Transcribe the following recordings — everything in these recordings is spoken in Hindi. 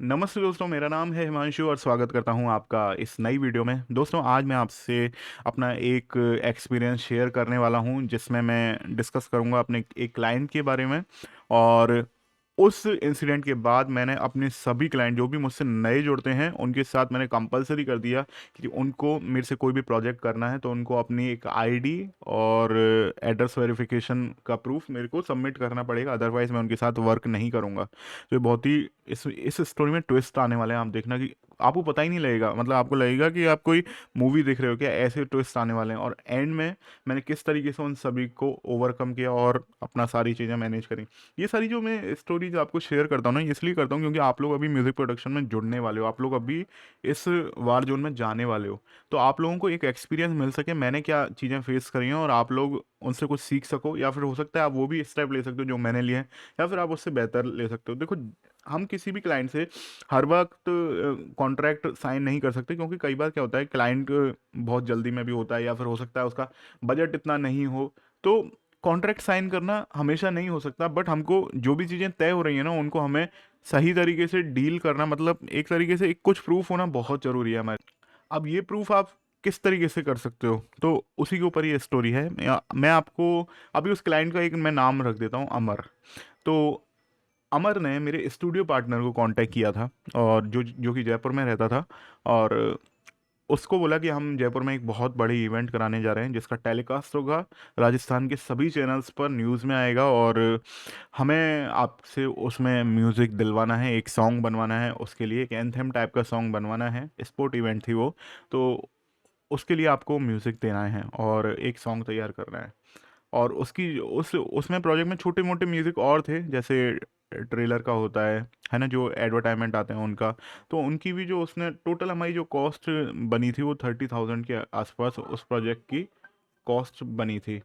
नमस्ते दोस्तों, मेरा नाम है हिमांशु और स्वागत करता हूं आपका इस नई वीडियो में। दोस्तों, आज मैं आपसे अपना एक एक्सपीरियंस शेयर करने वाला हूं जिसमें मैं डिस्कस करूंगा अपने एक क्लाइंट के बारे में। और उस इंसिडेंट के बाद मैंने अपने सभी क्लाइंट जो भी मुझसे नए जुड़ते हैं उनके साथ मैंने कंपलसरी कर दिया कि उनको मेरे से कोई भी प्रोजेक्ट करना है तो उनको अपनी एक आईडी और एड्रेस वेरिफिकेशन का प्रूफ मेरे को सबमिट करना पड़ेगा, अदरवाइज मैं उनके साथ वर्क नहीं करूंगा। तो ये बहुत ही इस स्टोरी में ट्विस्ट आने वाले हैं। आप देखना कि आपको पता ही नहीं लगेगा, मतलब आपको लगेगा कि आप कोई मूवी देख रहे हो क्या, ऐसे ट्विस्ट आने वाले हैं। और एंड में मैंने किस तरीके से उन सभी को ओवरकम किया और अपना सारी चीज़ें मैनेज करी। ये सारी जो मैं स्टोरीज आपको शेयर करता हूँ ना, इसलिए करता हूँ क्योंकि आप लोग अभी म्यूज़िक प्रोडक्शन में जुड़ने वाले हो, आप लोग अभी इस वार जोन में जाने वाले हो। तो आप लोगों को एक एक्सपीरियंस मिल सके मैंने क्या चीज़ें फेस करी हैं और आप लोग उनसे कुछ सीख सको, या फिर हो सकता है आप वो भी स्टेप ले सकते हो जो मैंने लिए हैं, या फिर आप उससे बेहतर ले सकते हो। देखो, हम किसी भी क्लाइंट से हर वक्त कॉन्ट्रैक्ट साइन नहीं कर सकते, क्योंकि कई बार क्या होता है क्लाइंट बहुत जल्दी में भी होता है, या फिर हो सकता है उसका बजट इतना नहीं हो। तो कॉन्ट्रैक्ट साइन करना हमेशा नहीं हो सकता, बट हमको जो भी चीज़ें तय हो रही हैं ना उनको हमें सही तरीके से डील करना, मतलब एक तरीके से एक कुछ प्रूफ होना बहुत ज़रूरी है हमारे। अब ये प्रूफ आप किस तरीके से कर सकते हो, तो उसी के ऊपर ये स्टोरी है। मैं आपको अभी उस क्लाइंट का एक मैं नाम रख देता हूँ, अमर। तो अमर ने मेरे स्टूडियो पार्टनर को कांटेक्ट किया था, और जो जो कि जयपुर में रहता था। और उसको बोला कि हम जयपुर में एक बहुत बड़ी इवेंट कराने जा रहे हैं जिसका टेलीकास्ट होगा राजस्थान के सभी चैनल्स पर, न्यूज़ में आएगा। और हमें आपसे उसमें म्यूज़िक दिलवाना है, एक सॉन्ग बनवाना है, उसके लिए एक एंथेम टाइप का सॉन्ग बनवाना है। स्पोर्ट इवेंट थी वो। तो उसके लिए आपको म्यूज़िक देना है और एक सॉन्ग तैयार करना है। और उसकी उस उसमें प्रोजेक्ट में छोटे मोटे म्यूज़िक और थे, जैसे ट्रेलर का होता है ना, जो एडवर्टाइजमेंट आते हैं उनका। तो उनकी भी जो उसने टोटल हमारी जो कॉस्ट बनी थी वो 30,000 के आसपास उस प्रोजेक्ट की कॉस्ट बनी थी।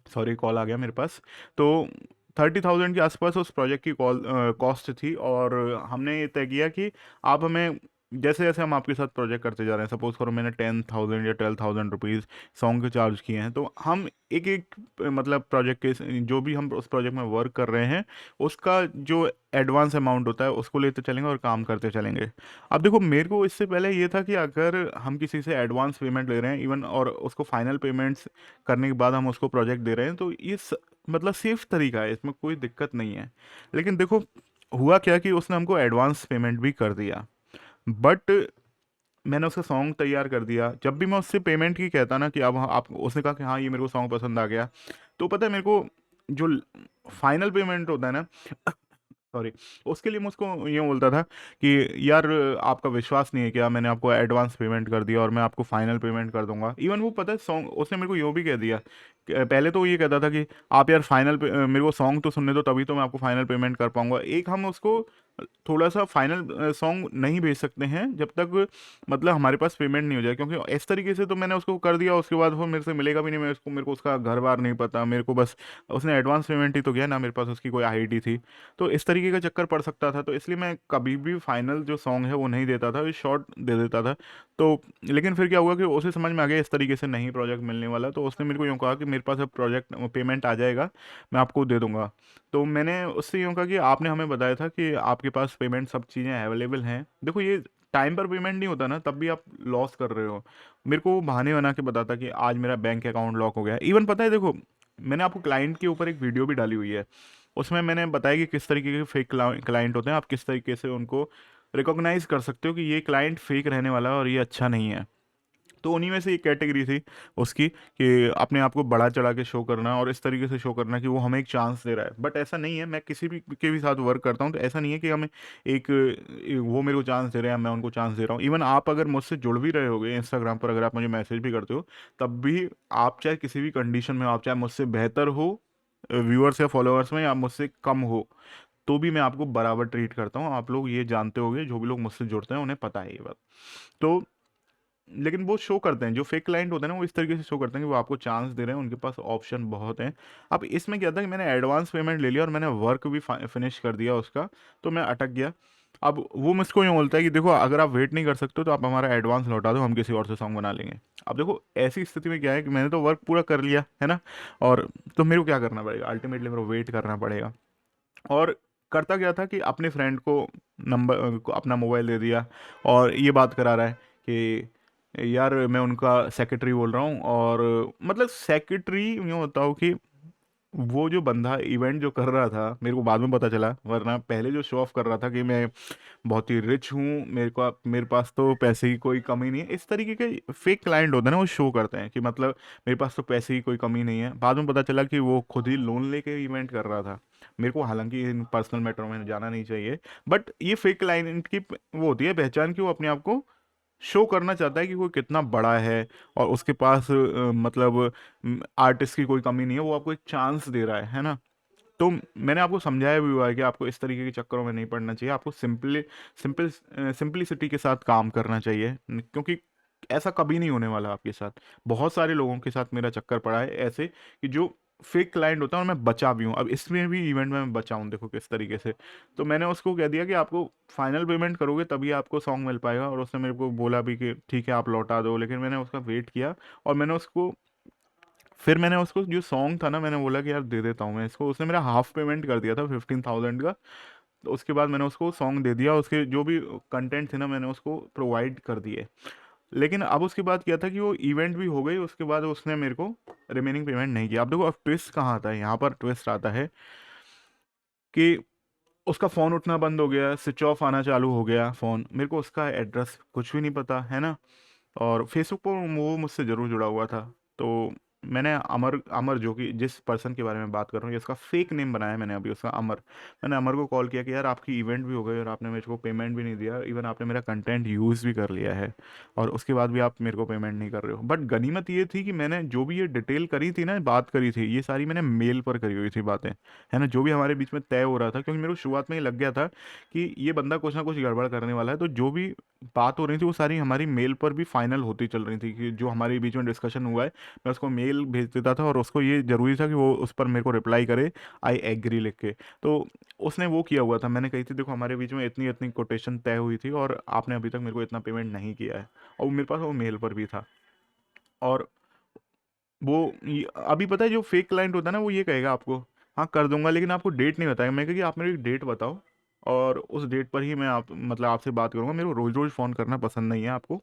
सॉरी, कॉल आ गया मेरे पास। तो 30,000 के आसपास उस प्रोजेक्ट की कॉल कॉस्ट थी। और हमने ये तय किया कि आप हमें जैसे जैसे हम आपके साथ प्रोजेक्ट करते जा रहे हैं, सपोज करो मैंने 10,000 या 12,000 रुपीज़ सॉन्ग के चार्ज किए हैं, तो हम एक एक मतलब प्रोजेक्ट के जो भी हम उस प्रोजेक्ट में वर्क कर रहे हैं उसका जो एडवांस अमाउंट होता है उसको लेते चलेंगे और काम करते चलेंगे। अब देखो, मेरे को इससे पहले ये था कि अगर हम किसी से एडवांस पेमेंट ले रहे हैं इवन, और उसको फाइनल पेमेंट्स करने के बाद हम उसको प्रोजेक्ट दे रहे हैं, तो ये मतलब सेफ तरीका है, इसमें कोई दिक्कत नहीं है। लेकिन देखो, हुआ क्या कि उसने हमको एडवांस पेमेंट भी कर दिया, बट मैंने उसका सॉन्ग तैयार कर दिया। जब भी मैं उससे पेमेंट की कहता ना कि अब आप, उसने कहा कि हाँ ये मेरे को सॉन्ग पसंद आ गया, तो पता है मेरे को जो फाइनल पेमेंट होता है ना, सॉरी, उसके लिए मुझको ये बोलता था कि यार आपका विश्वास नहीं है क्या, मैंने आपको एडवांस पेमेंट कर दिया और मैं आपको फाइनल पेमेंट कर दूंगा। इवन वो पता है सॉन्ग उसने मेरे को ये भी कह दिया पहले तो वो ये कहता था कि आप यार फाइनल मेरे को सॉन्ग तो सुनने दो तभी तो मैं आपको फाइनल पेमेंट कर पाऊंगा। एक हम उसको थोड़ा सा फाइनल सॉन्ग नहीं भेज सकते हैं जब तक मतलब हमारे पास पेमेंट नहीं हो जाए, क्योंकि इस तरीके से तो मैंने उसको कर दिया, उसके बाद वो मेरे से मिलेगा भी नहीं। मेरे को उसका घर बार नहीं पता, मेरे को बस उसने एडवांस पेमेंट ही तो किया ना, मेरे पास उसकी कोई आईडी थी। तो इस तरीके का चक्कर पड़ सकता था, तो इसलिए मैं कभी भी फाइनल जो सॉन्ग है वो नहीं देता था, शॉर्ट दे देता था। तो लेकिन फिर क्या हुआ कि उसे समझ में आ गया इस तरीके से नहीं प्रोजेक्ट मिलने वाला, तो उसने मेरे को यूँ कहा कि मेरे पास अब प्रोजेक्ट पेमेंट आ जाएगा, मैं आपको दे दूंगा। तो मैंने उससे यूँ कहा कि आपने हमें बताया था कि आपके पास पेमेंट सब चीज़ें अवेलेबल हैं। देखो, ये टाइम पर पेमेंट नहीं होता ना तब भी आप लॉस कर रहे हो। मेरे को वो बहाने बना के बताता कि आज मेरा बैंक अकाउंट लॉक हो गया। इवन पता है, देखो मैंने आपको क्लाइंट के ऊपर एक वीडियो भी डाली हुई है, उसमें मैंने बताया कि किस तरीके के फेक क्लाइंट होते हैं, आप किस तरीके से उनको रिकॉग्नाइज कर सकते हो कि ये क्लाइंट फेक रहने वाला है और ये अच्छा नहीं है। तो उन्हीं में से एक कैटेगरी थी उसकी कि अपने आप को बड़ा चढ़ा के शो करना और इस तरीके से शो करना कि वो हमें एक चांस दे रहा है। बट ऐसा नहीं है, मैं किसी भी के भी साथ वर्क करता हूँ तो ऐसा नहीं है कि हमें वो मेरे को चांस दे रहे हैं मैं उनको चांस दे रहा हूँ। इवन आप अगर मुझसे जुड़ भी रहे होगे इंस्टाग्राम पर, अगर आप मुझे मैसेज भी करते हो, तब भी आप चाहे किसी भी कंडीशन में हो, आप चाहे मुझसे बेहतर हो व्यूअर्स या फॉलोअर्स में, या मुझसे कम हो, तो भी मैं आपको बराबर ट्रीट करता हूँ। आप लोग ये जानते होंगे, जो भी लोग मुझसे जुड़ते हैं उन्हें पता है ये बात। तो लेकिन वो शो करते हैं, जो फेक क्लाइंट होते हैं ना वो इस तरीके से शो करते हैं कि वो आपको चांस दे रहे हैं, उनके पास ऑप्शन बहुत हैं। अब इसमें क्या था कि मैंने एडवांस पेमेंट ले लिया और मैंने वर्क भी फिनिश कर दिया उसका, तो मैं अटक गया। अब वो मुझको यूँ बोलता है कि देखो अगर आप वेट नहीं कर सकते हो तो आप हमारा एडवांस लौटा दो, हम किसी और से सॉन्ग बना लेंगे। अब देखो ऐसी स्थिति में क्या है कि मैंने तो वर्क पूरा कर लिया है ना, और तो मेरे को क्या करना पड़ेगा, अल्टीमेटली मेरे को वेट करना पड़ेगा। और करता क्या था कि अपने फ्रेंड को नंबर को अपना मोबाइल दे दिया और ये बात करा रहा है कि यार मैं उनका सेक्रेटरी बोल रहा हूँ, और मतलब सेक्रेटरी यूँ होता हो कि वो जो बंदा इवेंट जो कर रहा था, मेरे को बाद में पता चला, वरना पहले जो शो ऑफ कर रहा था कि मैं बहुत ही रिच हूँ, मेरे पास तो पैसे की कोई कमी नहीं है, इस तरीके के फेक क्लाइंट होते हैं ना, वो शो करते हैं कि मतलब मेरे पास तो पैसे की कोई कमी नहीं है। बाद में पता चला कि वो खुद ही लोन लेके इवेंट कर रहा था। मेरे को हालांकि इन पर्सनल मैटर में जाना नहीं चाहिए, बट ये फेक क्लाइंट की वो होती है पहचान कि वो अपने आप को शो करना चाहता है कि कोई कितना बड़ा है, और उसके पास मतलब आर्टिस्ट की कोई कमी नहीं है, वो आपको एक चांस दे रहा है ना। तो मैंने आपको समझाया भी हुआ है कि आपको इस तरीके के चक्करों में नहीं पड़ना चाहिए, आपको सिंपल सिंपलिसिटी के साथ काम करना चाहिए, क्योंकि ऐसा कभी नहीं होने वाला आपके साथ। बहुत सारे लोगों के साथ मेरा चक्कर पड़ा है ऐसे कि जो फेक क्लाइंट होता है, और मैं बचा भी हूँ। अब इसमें भी इवेंट में मैं बचा हूँ, देखो किस तरीके से। तो मैंने उसको कह दिया कि आपको फाइनल पेमेंट करोगे तभी आपको सॉन्ग मिल पाएगा, और उसने मेरे को बोला भी कि ठीक है आप लौटा दो, लेकिन मैंने उसका वेट किया। और मैंने उसको जो सॉन्ग था ना, मैंने बोला कि यार दे देता हूँ मैं इसको, उसने मेरा हाफ पेमेंट कर दिया था 15,000 का। तो उसके बाद मैंने उसको सॉन्ग दे दिया, उसके जो भी कंटेंट थे ना मैंने उसको प्रोवाइड कर दिए। लेकिन अब उसके बाद क्या था कि वो इवेंट भी हो गई, उसके बाद उसने मेरे को रिमेनिंग पेमेंट नहीं किया। अब देखो, अब ट्विस्ट कहाँ आता है, यहाँ पर ट्विस्ट आता है कि उसका फ़ोन उठना बंद हो गया, स्विच ऑफ आना चालू हो गया फ़ोन, मेरे को उसका एड्रेस कुछ भी नहीं पता है ना। और फेसबुक पर वो मुझसे ज़रूर जुड़ा हुआ था। तो मैंने अमर अमर जो कि जिस पर्सन के बारे में बात कर रहा हूँ, जिसका फेक नेम बनाया मैंने अभी, उसका अमर, मैंने अमर को कॉल किया कि यार आपकी इवेंट भी हो गई और आपने मेरे को पेमेंट भी नहीं दिया, इवन आपने मेरा कंटेंट यूज़ भी कर लिया है, और उसके बाद भी आप मेरे को पेमेंट नहीं कर रहे हो। बट गनीमत ये थी कि मैंने जो भी ये डिटेल करी थी ना, बात करी थी, ये सारी मैंने मेल पर करी हुई थी बातें, है ना, जो भी हमारे बीच में तय हो रहा था, क्योंकि मेरे को शुरुआत में ही लग गया था कि ये बंदा कुछ ना कुछ गड़बड़ करने वाला है। तो जो भी बात हो रही थी वो सारी हमारी मेल पर भी फाइनल होती चल रही थी, कि जो हमारे बीच में डिस्कशन हुआ है मैं उसको मेल भेज देता था, और उसको ये ज़रूरी था कि वो उस पर मेरे को रिप्लाई करे, आई एग्री लिख के। तो उसने वो किया हुआ था, मैंने कही थी देखो हमारे बीच में इतनी इतनी कोटेशन तय हुई थी और आपने अभी तक मेरे को इतना पेमेंट नहीं किया है, और वो मेरे पास वो मेल पर भी था। और अभी पता है जो फेक क्लाइंट होता है ना, वो ये कहेगा आपको हाँ कर दूंगा, लेकिन आपको डेट नहीं बताएगा। मैं कहा कि आप मेरी डेट बताओ, और उस डेट पर ही मैं आप मतलब आपसे बात करूंगा, मेरे को रोज़ रोज़ फ़ोन करना पसंद नहीं है आपको।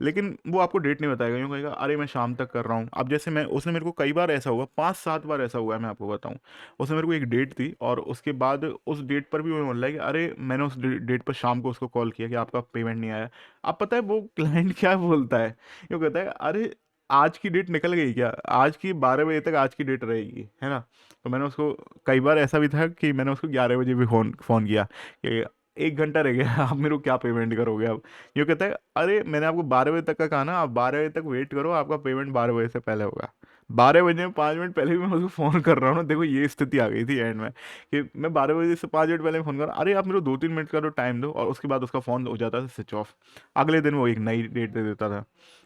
लेकिन वो आपको डेट नहीं बताएगा, यूँ कहेगा अरे मैं शाम तक कर रहा हूँ। अब जैसे मैं उसने मेरे को कई बार ऐसा हुआ, 5-7 बार ऐसा हुआ है, मैं आपको बताऊँ। उसने मेरे को एक डेट दी, और उसके बाद उस डेट पर भी वो बोल रहा है कि अरे मैंने उस डेट पर शाम को उसको कॉल किया कि आपका पेमेंट नहीं आया। अब पता है वो क्लाइंट क्या बोलता है, यूँ कहता है अरे आज की डेट निकल गई क्या, आज की 12 बजे तक आज की डेट रहेगी, है ना। तो मैंने उसको, कई बार ऐसा भी था कि मैंने उसको 11 बजे भी फ़ोन फ़ोन किया कि 1 घंटा रह गया आप मेरे को क्या पेमेंट करोगे अब। यूँ कहता है अरे मैंने आपको 12 बजे तक का कहा ना, आप 12 बजे तक वेट करो, आपका पेमेंट 12 बजे से पहले होगा। 12 बजे में 5 मिनट पहले भी मैं उसको फ़ोन कर रहा हूँ ना, देखो ये स्थिति आ गई थी एंड में कि मैं 12 बजे से 5 मिनट पहले फ़ोन कर रहा हूँ, अरे आप मेरे को 2-3 मिनट का तो टाइम दो, और उसके बाद उसका फ़ोन हो जाता था स्विच ऑफ। अगले दिन वो एक नई डेट दे देता था।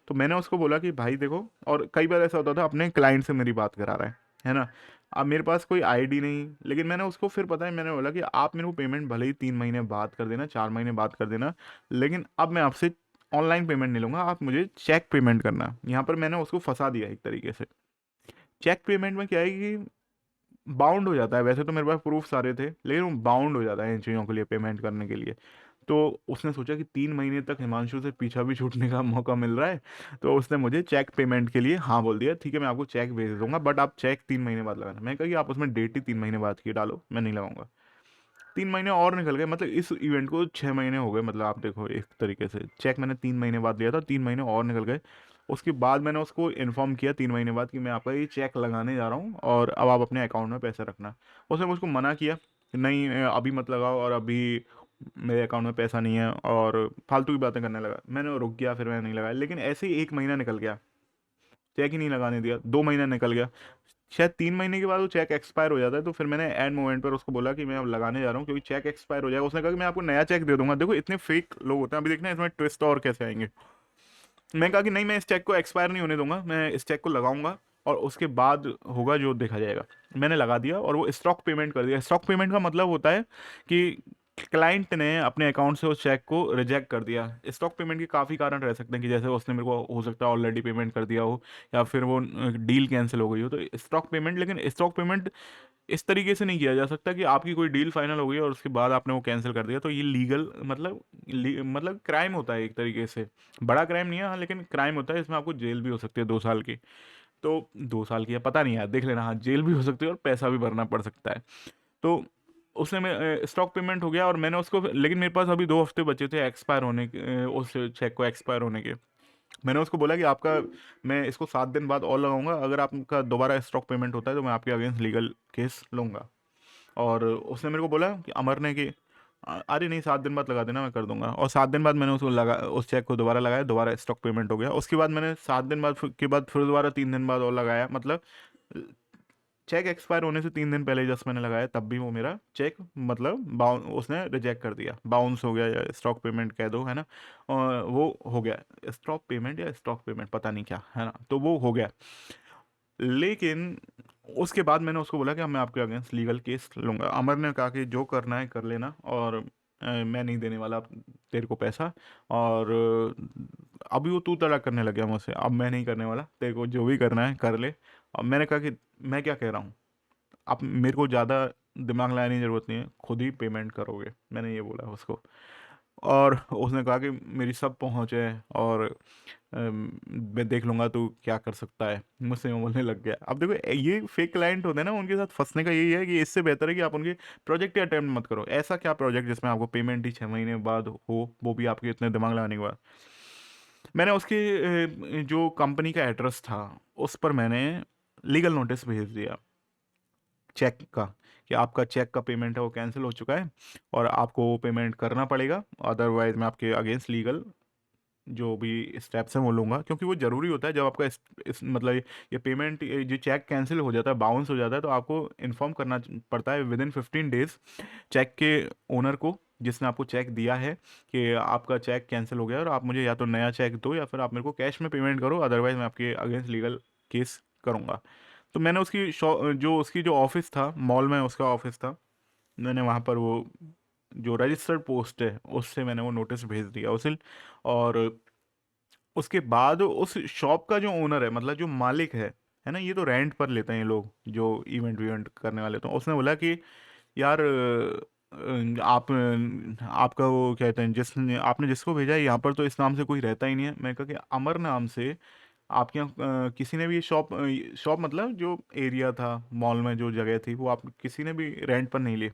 तो मैंने उसको बोला कि भाई देखो, और कई बार ऐसा होता था अपने क्लाइंट से मेरी बात करा रहा है ना। अब मेरे पास कोई आईडी नहीं, लेकिन मैंने उसको फिर पता है मैंने बोला कि आप मेरे को पेमेंट भले ही 3 महीने बाद कर देना, 4 महीने बाद कर देना, लेकिन अब मैं आपसे ऑनलाइन पेमेंट नहीं लूँगा, आप मुझे चेक पेमेंट करना। यहाँ पर मैंने उसको फंसा दिया एक तरीके से। चेक पेमेंट में क्या है कि बाउंड हो जाता है, वैसे तो मेरे पास प्रूफ सारे थे, लेकिन वो बाउंड हो जाता है इन चीज़ों के लिए, पेमेंट करने के लिए। तो उसने सोचा कि 3 महीने तक हिमांशु से पीछा भी छूटने का मौका मिल रहा है, तो उसने मुझे चेक पेमेंट के लिए हाँ बोल दिया, ठीक है मैं आपको चेक भेज दूंगा, बट आप चेक 3 महीने बाद लगाना। मैं कहा कि आप उसमें डेट ही 3 महीने बाद की डालो, मैं नहीं लगाऊंगा। 3 महीने और निकल गए, मतलब इस इवेंट को 6 महीने हो गए, मतलब आप देखो एक तरीके से चेक मैंने 3 महीने बाद लिया था, 3 महीने और निकल गए। उसके बाद मैंने उसको इन्फॉर्म किया 3 महीने बाद कि मैं आपका ये चेक लगाने जा रहा हूँ, और अब आप अपने अकाउंट में पैसा रखना। उसने मुझको मना किया कि नहीं अभी मत लगाओ, और अभी मेरे अकाउंट में पैसा नहीं है, और फालतू की बातें करने लगा। मैंने रुक गया, फिर मैंने नहीं लगाया, लेकिन ऐसे ही 1 महीना निकल गया, चेक ही नहीं लगाने दिया। 2 महीना निकल गया, शायद 3 महीने के बाद वो चेक एक्सपायर हो जाता है। तो फिर मैंने एंड मोमेंट पर उसको बोला कि मैं अब लगाने जा रहा हूँ, क्योंकि चेक एक्सपायर हो जाएगा। उसने कहा कि मैं आपको नया चेक दे दूंगा। देखो इतने फेक लोग होते हैं, अभी देखना इसमें ट्विस्ट और कैसे आएंगे। मैं कहा कि नहीं, मैं इस चेक को एक्सपायर नहीं होने दूंगा, मैं इस चेक को लगाऊंगा, और उसके बाद होगा जो देखा जाएगा। मैंने लगा दिया, और वो स्टॉक पेमेंट कर दिया। स्टॉक पेमेंट का मतलब होता है कि क्लाइंट ने अपने अकाउंट से उस चेक को रिजेक्ट कर दिया। स्टॉक पेमेंट के काफ़ी कारण रह सकते हैं कि जैसे उसने मेरे को हो सकता है ऑलरेडी पेमेंट कर दिया हो, या फिर वो डील कैंसिल हो गई हो। तो स्टॉक पेमेंट, लेकिन स्टॉक पेमेंट इस तरीके से नहीं किया जा सकता कि आपकी कोई डील फाइनल हो गई और उसके बाद आपने वो कैंसिल कर दिया। तो ये लीगल मतलब मतलब क्राइम होता है एक तरीके से। बड़ा क्राइम नहीं है हाँ, लेकिन क्राइम होता है। इसमें आपको जेल भी हो सकती है 2 साल की। तो 2 साल की है पता नहीं यार, देख लेना। हाँ, जेल भी हो सकती है और पैसा भी भरना पड़ सकता है। तो उसने मैं स्टॉक पेमेंट हो गया और मैंने उसको, लेकिन मेरे पास अभी 2 हफ्ते बचे थे एक्सपायर होने के, उस चेक को एक्सपायर होने के। मैंने उसको बोला कि आपका, मैं इसको 7 दिन बाद और लगाऊंगा, अगर आपका दोबारा स्टॉक पेमेंट होता है तो मैं आपके अगेंस्ट लीगल केस लूंगा। और उसने मेरे को बोला कि अमर ने कि अरे नहीं, 7 दिन बाद लगा देना, मैं कर दूंगा। और 7 दिन बाद मैंने उसको लगा, उस चेक को दोबारा लगाया, दोबारा स्टॉक पेमेंट हो गया। उसके बाद मैंने 7 दिन बाद के बाद फिर दोबारा 3 दिन बाद और लगाया। मतलब चेक एक्सपायर होने से 3 दिन पहले जस्ट मैंने लगाया, तब भी वो मेरा चेक मतलब बाउंस, उसने रिजेक्ट कर दिया, बाउंस हो गया, या स्टॉक पेमेंट कह दो, है ना। और वो हो गया, स्टॉक पेमेंट या स्टॉक पेमेंट पता नहीं क्या है ना, तो वो हो गया। लेकिन उसके बाद मैंने उसको बोला कि मैं आपके अगेंस्ट लीगल केस लूंगा। अमर ने कहा कि जो करना है कर लेना, और मैं नहीं देने वाला तेरे को पैसा। और अभी वो तू तड़ाक करने लग गया मुझसे, अब मैं नहीं करने वाला, तेरे को जो भी करना है कर ले। अब मैंने कहा कि मैं क्या कह रहा हूँ, आप मेरे को ज़्यादा दिमाग लगाने की ज़रूरत नहीं है, खुद ही पेमेंट करोगे, मैंने ये बोला उसको। और उसने कहा कि मेरी सब पहुँच है, और मैं देख लूंगा तू क्या कर सकता है, मुझसे यूँ बोलने लग गया। अब देखो, ये फेक क्लाइंट होते हैं ना, उनके साथ फंसने का यही है कि इससे बेहतर है कि आप उनके प्रोजेक्ट ही अटेम्प्ट मत करो। ऐसा क्या प्रोजेक्ट जिसमें आपको पेमेंट ही 6 महीने बाद हो, वो भी आपके इतने दिमाग लगाने के बाद। मैंने उसके जो कंपनी का एड्रेस था, उस पर मैंने लीगल नोटिस भेज दिया चेक का, कि आपका चेक का पेमेंट है वो कैंसिल हो चुका है, और आपको वो पेमेंट करना पड़ेगा, अदरवाइज मैं आपके अगेंस्ट लीगल जो भी स्टेप्स हैं वो लूँगा। क्योंकि वो ज़रूरी होता है जब आपका मतलब ये पेमेंट, ये चेक कैंसिल हो जाता है, बाउंस हो जाता है, तो आपको इन्फॉर्म करना पड़ता है विद इन 15 डेज चेक के ओनर को, जिसने आपको चेक दिया है, कि आपका चेक कैंसिल हो गया और आप मुझे या तो नया चेक दो, या फिर आप मेरे को कैश में पेमेंट करो, अदरवाइज मैं आपके अगेंस्ट लीगल केस करूँगा। तो मैंने उसकी जो उसकी जो ऑफिस था मॉल में, उसका ऑफिस था, मैंने वहाँ पर वो जो रजिस्टर्ड पोस्ट है उससे मैंने वो नोटिस भेज दिया उसे। और उसके बाद उस शॉप का जो ओनर है, मतलब जो मालिक है ना, ये तो रेंट पर लेते हैं ये लोग जो इवेंट वीवेंट करने वाले, तो उसने बोला कि यार आप आपका वो कहते हैं, जिसने आपने जिसको भेजा है यहाँ पर तो इस नाम से कोई रहता ही नहीं है। मैं कहा कि अमर नाम से आपके यहाँ किसी ने भी ये शॉप, शॉप मतलब जो एरिया था मॉल में जो जगह थी, वो आप किसी ने भी रेंट पर नहीं ली।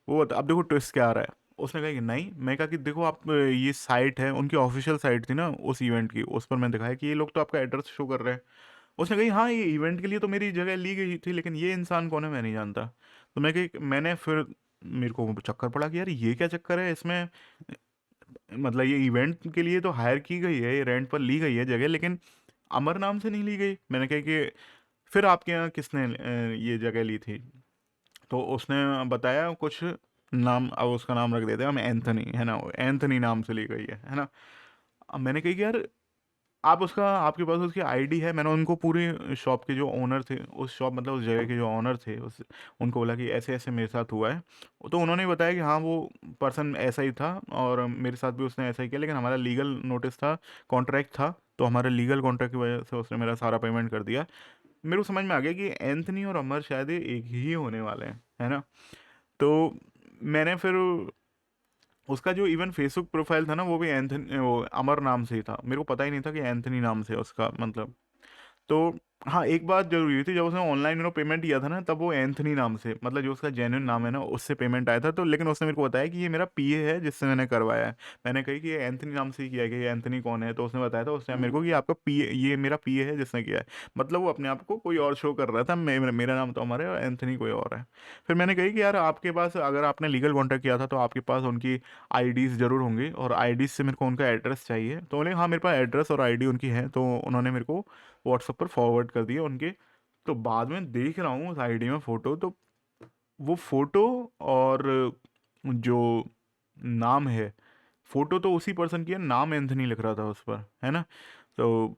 अब देखो ट्विस्ट क्या आ रहा है। उसने कहा कि नहीं। मैं कहा कि देखो आप ये साइट है, उनकी ऑफिशियल साइट थी ना उस इवेंट की, उस पर मैंने दिखाया कि ये लोग तो आपका एड्रेस शो कर रहे हैं। उसने कही हाँ, ये इवेंट के लिए तो मेरी जगह ली गई थी, लेकिन ये इंसान कौन है मैं नहीं जानता। तो मैं कही, मैंने फिर मेरे को चक्कर पड़ा कि यार ये क्या चक्कर है इसमें। मतलब ये इवेंट के लिए तो हायर की गई है, ये रेंट पर ली गई है जगह, लेकिन अमर नाम से नहीं ली गई। मैंने कहा कि फिर आपके यहाँ किसने ये जगह ली थी। तो उसने बताया कुछ नाम, अब उसका नाम रख देते हैं हम एंथनी, है ना, वो एंथनी नाम से ली गई है ना। अब मैंने कही कि यार आप उसका, आपके पास उसकी आईडी है। मैंने उनको पूरी शॉप के जो ओनर थे, उस शॉप मतलब उस जगह के जो ओनर थे, उस उनको बोला कि ऐसे ऐसे मेरे साथ हुआ है। तो उन्होंने बताया कि हाँ वो पर्सन ऐसा ही था, और मेरे साथ भी उसने ऐसा ही किया, लेकिन हमारा लीगल नोटिस था, कॉन्ट्रैक्ट था, तो हमारे लीगल कॉन्ट्रैक्ट की वजह से उसने मेरा सारा पेमेंट कर दिया। मेरे को समझ में आ गया कि एंथनी और अमर शायद ये एक ही होने वाले हैं, है ना। तो मैंने फिर उसका जो इवन फेसबुक प्रोफाइल था ना, वो भी एंथनी, वो अमर नाम से ही था। मेरे को पता ही नहीं था कि एंथनी नाम से है उसका मतलब। तो हाँ, एक बात जरूर हुई थी, जब उसने ऑनलाइन पेमेंट किया था ना, तब वो एंथनी नाम से, मतलब जो उसका जेन्युइन नाम है ना, उससे पेमेंट आया था। तो लेकिन उसने मेरे को बताया कि ये मेरा पीए है जिससे मैंने करवाया है। मैंने कही कि ये एंथनी नाम से ही किया है, कि ये एंथनी कौन है, तो उसने बताया था उस टाइम मेरे को कि आपका पीए, ये मेरा पीए है जिसने किया है। मतलब वो अपने आप को कोई और शो कर रहा था, मेरा नाम तो हमारे और एंथनी कोई और है। फिर मैंने कही कि यार आपके पास, अगर आपने लीगल कॉन्टैक्ट किया था तो आपके पास उनकी आईडीज़ ज़रूर होंगी, और आईडीज़ से मेरे को उनका एड्रेस चाहिए। तो बोले हाँ, मेरे पास एड्रेस और आईडी उनकी है। तो उन्होंने मेरे को व्हाट्सएप पर फॉरवर्ड कर दिए उनके। तो बाद में देख रहा हूँ उस आईडी में फ़ोटो, तो वो फ़ोटो और जो नाम है, फ़ोटो तो उसी पर्सन की है, नाम एंथनी लिख रहा था उस पर, है ना। तो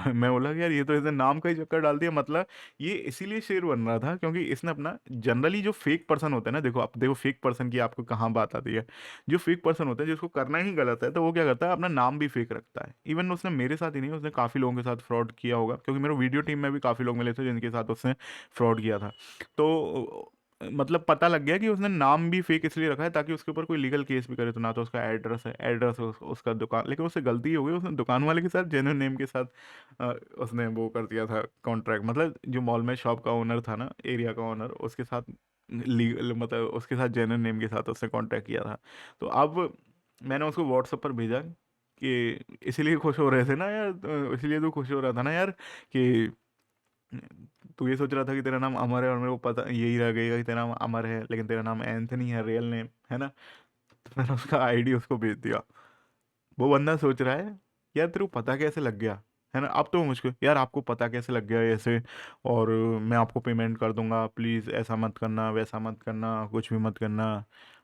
मैं बोला कि यार ये तो इसने नाम का ही चक्कर डाल दिया, मतलब ये इसीलिए शेर बन रहा था क्योंकि इसने अपना, जनरली जो फेक पर्सन होता है ना, देखो आप देखो फेक पर्सन की आपको कहाँ बात आती है। जो फेक पर्सन होता है जिसको करना ही गलत है तो वो क्या करता है, अपना नाम भी फेक रखता है। इवन उसने मेरे साथ ही नहीं, उसने काफ़ी लोगों के साथ फ्रॉड किया होगा, क्योंकि मेरे वीडियो टीम में भी काफ़ी लोग मिले थे जिनके साथ उसने फ्रॉड किया था। तो मतलब पता लग गया कि उसने नाम भी फेक इसलिए रखा है ताकि उसके ऊपर कोई लीगल केस भी करे तो ना तो उसका एड्रेस है, एड्रेस उसका दुकान, लेकिन उससे गलती हो गई, उसने दुकान वाले के साथ जेन्युइन नेम के साथ उसने वो कर दिया था कॉन्ट्रैक्ट, मतलब जो मॉल में शॉप का ओनर था ना, एरिया का ओनर, उसके साथ लीगल, मतलब उसके साथ जेन्युइन नेम के साथ उसने कॉन्ट्रैक्ट किया था। तो अब मैंने उसको व्हाट्सएप पर भेजा कि इसीलिए खुश हो रहे थे ना यार, तो इसीलिए तू खुश हो रहा था ना यार कि तू ये सोच रहा था कि तेरा नाम अमर है और मेरे को पता यही रह गएगा कि तेरा नाम अमर है, लेकिन तेरा नाम एंथनी है, रियल नेम है ना। तो मैंने उसका आईडी उसको भेज दिया। वो बंदा सोच रहा है यार तेरे को पता कैसे लग गया, है ना। अब तो मुझको यार आपको पता कैसे लग गया ऐसे, और मैं आपको पेमेंट कर दूंगा, प्लीज़ ऐसा मत करना, वैसा मत करना, कुछ भी मत करना।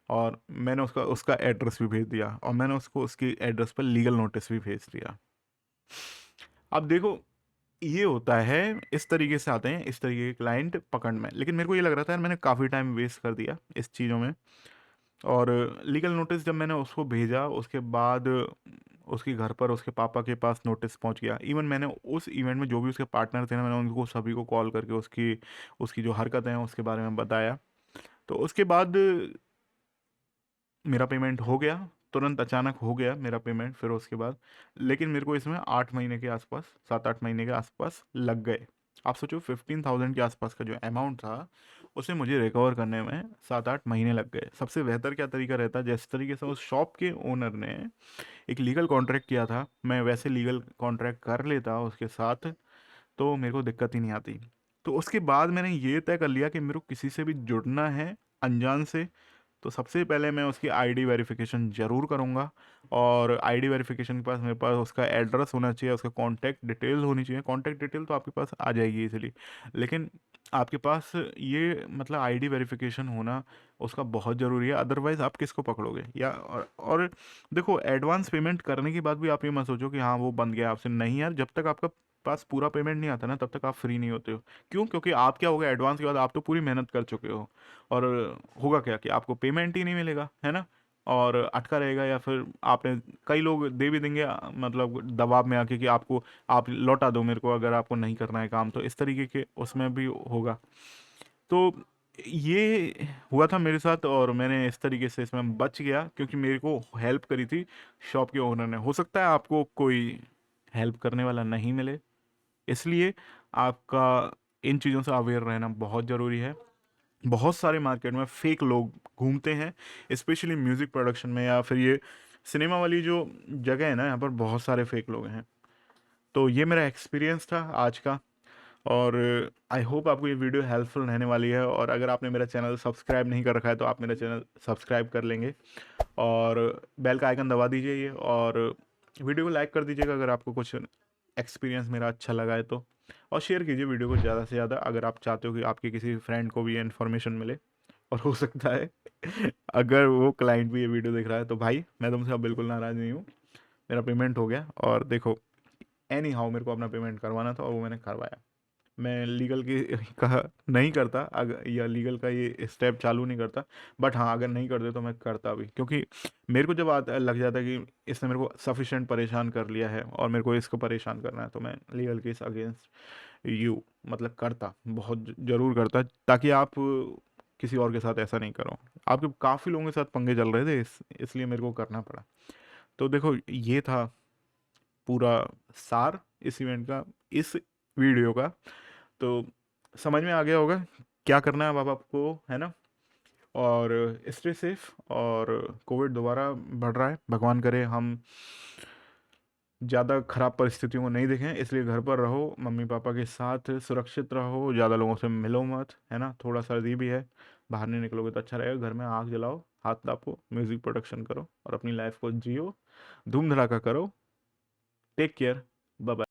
और मैंने उसका उसका एड्रेस भी भेज दिया और मैंने उसको उसकी एड्रेस पर लीगल नोटिस भी भेज दिया। अब देखो ये होता है, इस तरीके से आते हैं इस तरीके के क्लाइंट पकड़ में, लेकिन मेरे को ये लग रहा था यार मैंने काफ़ी टाइम वेस्ट कर दिया इस चीज़ों में। और लीगल नोटिस जब मैंने उसको भेजा उसके बाद उसके घर पर उसके पापा के पास नोटिस पहुंच गया। इवन मैंने उस इवेंट में जो भी उसके पार्टनर थे ना, मैंने उनको सभी को कॉल करके उसकी उसकी जो हरकतें हैं उसके बारे में बताया। तो उसके बाद मेरा पेमेंट हो गया, तुरंत अचानक हो गया मेरा पेमेंट फिर उसके बाद। लेकिन मेरे को इसमें 8 महीने के आसपास, 7-8 महीने के आसपास लग गए। आप सोचो 15,000 के आसपास का जो अमाउंट था उसे मुझे रिकवर करने में 7-8 महीने लग गए। सबसे बेहतर क्या तरीका रहता है, जिस तरीके से उस शॉप के ओनर ने एक लीगल कॉन्ट्रैक्ट किया था, मैं वैसे लीगल कॉन्ट्रैक्ट कर लेता उसके साथ तो मेरे को दिक्कत ही नहीं आती। तो उसके बाद मैंने ये तय कर लिया कि मेरे को किसी से भी जुड़ना है अनजान से, तो सबसे पहले मैं उसकी आईडी वेरिफिकेशन ज़रूर करूँगा। और आईडी वेरिफिकेशन के पास मेरे पास उसका एड्रेस होना चाहिए, उसका कॉन्टैक्ट डिटेल्स होनी चाहिए। कॉन्टैक्ट डिटेल तो आपके पास आ जाएगी इजीली, लेकिन आपके पास ये मतलब आईडी वेरिफिकेशन होना उसका बहुत ज़रूरी है, अदरवाइज़ आप किसको पकड़ोगे। या और देखो एडवांस पेमेंट करने के बाद भी आप ये मत सोचो कि हाँ वो बन गया आपसे, नहीं यार, जब तक आपका पास पूरा पेमेंट नहीं आता ना तब तक आप फ्री नहीं होते हो। क्यों? क्योंकि आप क्या होगा, एडवांस के बाद आप तो पूरी मेहनत कर चुके हो, और होगा क्या कि आपको पेमेंट ही नहीं मिलेगा, है ना। और अटका रहेगा, या फिर आपने, कई लोग दे भी देंगे मतलब दबाव में आके कि आपको, आप लौटा दो मेरे को अगर आपको नहीं करना है काम, तो इस तरीके के उसमें भी होगा। तो ये हुआ था मेरे साथ और मैंने इस तरीके से इसमें बच गया क्योंकि मेरे को हेल्प करी थी शॉप के ओनर ने। हो सकता है आपको कोई हेल्प करने वाला नहीं मिले, इसलिए आपका इन चीज़ों से अवेयर रहना बहुत ज़रूरी है। बहुत सारे मार्केट में फेक लोग घूमते हैं, स्पेशली म्यूज़िक प्रोडक्शन में या फिर ये सिनेमा वाली जो जगह है ना, यहाँ पर बहुत सारे फेक लोग हैं। तो ये मेरा एक्सपीरियंस था आज का, और आई होप आपको ये वीडियो हेल्पफुल रहने वाली है। और अगर आपने मेरा चैनल सब्सक्राइब नहीं कर रखा है तो आप मेरा चैनल सब्सक्राइब कर लेंगे और बेल का आइकन दबा दीजिए ये, और वीडियो को लाइक कर दीजिएगा अगर आपको कुछ एक्सपीरियंस मेरा अच्छा लगा है तो। और शेयर कीजिए वीडियो को ज़्यादा से ज़्यादा अगर आप चाहते हो कि आपके किसी फ्रेंड को भी ये इन्फॉर्मेशन मिले। और हो सकता है अगर वो क्लाइंट भी ये वीडियो देख रहा है तो भाई मैं तुमसे अब बिल्कुल नाराज़ नहीं हूँ, मेरा पेमेंट हो गया। और देखो एनी हाउ मेरे को अपना पेमेंट करवाना था और वो मैंने करवाया। मैं लीगल की का नहीं करता अगर, या लीगल का ये स्टेप चालू नहीं करता, बट हाँ अगर नहीं करते तो मैं करता भी, क्योंकि मेरे को जब लग जाता है कि इसने मेरे को सफिशेंट परेशान कर लिया है और मेरे को इसको परेशान करना है, तो मैं लीगल केस अगेंस्ट यू मतलब करता, बहुत ज़रूर करता, ताकि आप किसी और के साथ ऐसा नहीं करो। आपके काफ़ी लोगों के साथ पंगे चल रहे थे, इसलिए मेरे को करना पड़ा। तो देखो ये था पूरा सार इस इवेंट का, इस वीडियो का। तो समझ में आ गया होगा क्या करना है अब आपको, है ना। और स्टे सेफ, और कोविड दोबारा बढ़ रहा है, भगवान करे हम ज़्यादा ख़राब परिस्थितियों को नहीं देखें, इसलिए घर पर रहो, मम्मी पापा के साथ सुरक्षित रहो, ज़्यादा लोगों से मिलो मत, है ना। थोड़ा सर्दी भी है, बाहर नहीं निकलोगे तो अच्छा रहेगा। घर में आग जलाओ, हाथ तापो, म्यूज़िक प्रोडक्शन करो और अपनी लाइफ को जियो, धूम धड़ाका करो। Take care, bye bye.